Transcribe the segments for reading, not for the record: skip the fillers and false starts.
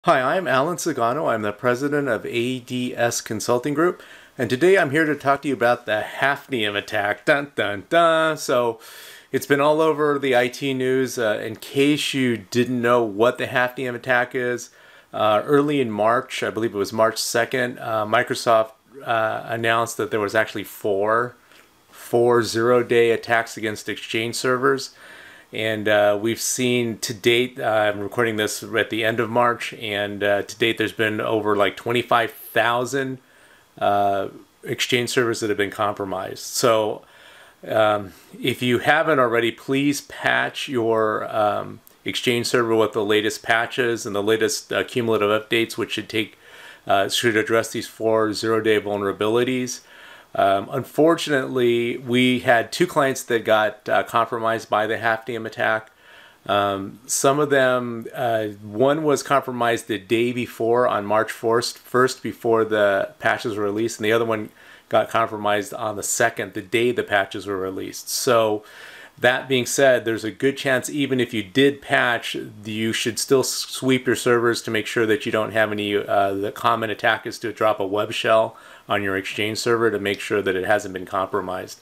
Hi, I'm Alan Sagano. I'm the president of ADS Consulting Group, and today I'm here to talk to you about the Hafnium Attack. Dun dun dun! So, it's been all over the IT news. In case you didn't know what the Hafnium Attack is, early in March, I believe it was March 2nd, Microsoft announced that there was actually four zero-day attacks against Exchange servers. And we've seen to date, I'm recording this at the end of March, and to date there's been over like 25,000 Exchange servers that have been compromised. So if you haven't already, please patch your Exchange server with the latest patches and the latest cumulative updates, which should address these four zero-day vulnerabilities. Unfortunately, we had two clients that got compromised by the Hafnium attack. Some of them, one was compromised the day before on March 1st, before the patches were released, and the other one got compromised on the 2nd, the day the patches were released. So that being said, there's a good chance even if you did patch, you should still sweep your servers to make sure that you don't have any, the common attack is to drop a web shell on your Exchange server to make sure that it hasn't been compromised.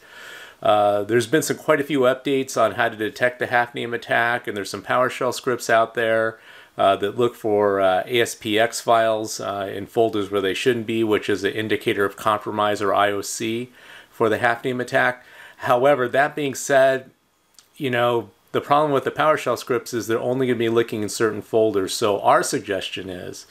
There's been quite a few updates on how to detect the Hafnium attack, and there's some PowerShell scripts out there that look for ASPX files in folders where they shouldn't be, which is an indicator of compromise or IOC for the Hafnium attack. However, that being said, you know, the problem with the PowerShell scripts is they're only going to be looking in certain folders. So our suggestion is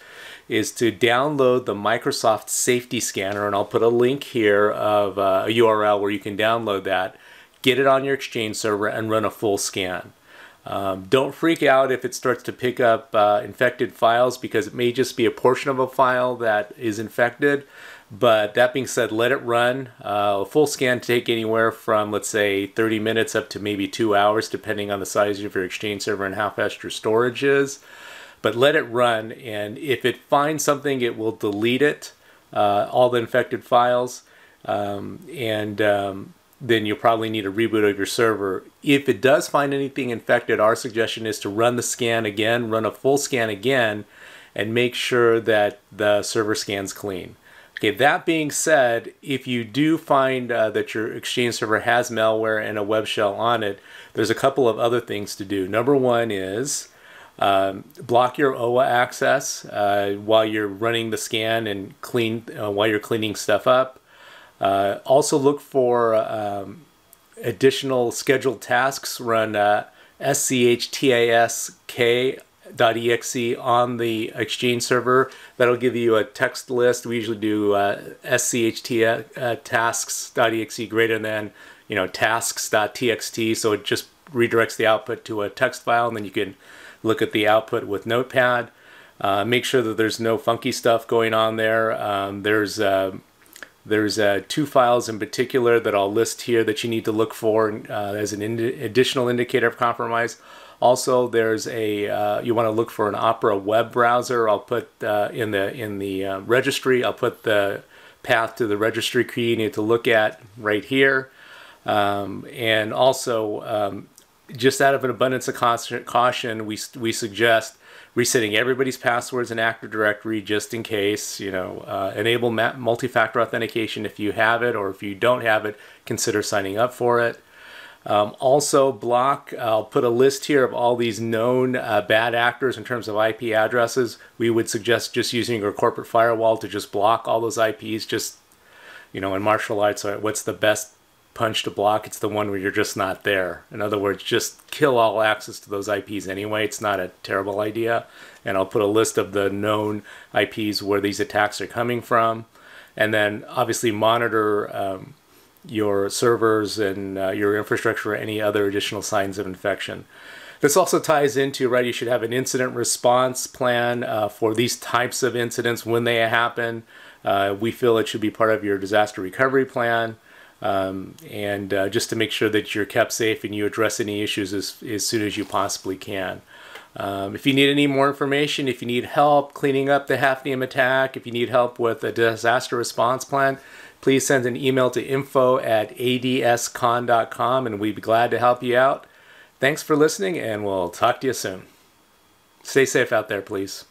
to download the Microsoft Safety Scanner, and I'll put a link here of a URL where you can download that, get it on your Exchange server, and run a full scan. Don't freak out if it starts to pick up infected files, because it may just be a portion of a file that is infected. But that being said, let it run. A full scan take anywhere from, let's say, 30 minutes up to maybe 2 hours, depending on the size of your Exchange server and how fast your storage is. But let it run, and if it finds something, it will delete it, all the infected files, and then you'll probably need a reboot of your server. If it does find anything infected, our suggestion is to run the scan again, run a full scan again, and make sure that the server scan's clean. Okay, that being said, if you do find that your Exchange server has malware and a web shell on it, there's a couple of other things to do. Number one is block your OWA access while you're running the scan and while you're cleaning stuff up. Also look for additional scheduled tasks. Run schtasks.exe on the Exchange server. That'll give you a text list. We usually do tasks.exe greater than, tasks.txt, so it just redirects the output to a text file, and then you can look at the output with Notepad. Make sure that there's no funky stuff going on there. There's two files in particular that I'll list here that you need to look for as an additional indicator of compromise. Also, there's you want to look for an Opera web browser. I'll put in the registry. I'll put the path to the registry key you need to look at right here. And also, just out of an abundance of caution, we suggest resetting everybody's passwords in Active Directory just in case. Enable multi-factor authentication if you have it, or if you don't have it, consider signing up for it. Also block, I'll put a list here of all these known bad actors in terms of IP addresses. We would suggest just using your corporate firewall to just block all those IPs. Just, in martial arts, what's the best punch to block? It's the one where you're just not there. In other words, just kill all access to those IPs anyway. It's not a terrible idea. And I'll put a list of the known IPs where these attacks are coming from. And then obviously monitor your servers and your infrastructure for any other additional signs of infection. This also ties into, right, you should have an incident response plan for these types of incidents when they happen. We feel it should be part of your disaster recovery plan. And just to make sure that you're kept safe and you address any issues as soon as you possibly can. If you need any more information, if you need help cleaning up the Hafnium attack, if you need help with a disaster response plan, please send an email to info@adscon.com, and we'd be glad to help you out. Thanks for listening, and we'll talk to you soon. Stay safe out there, please.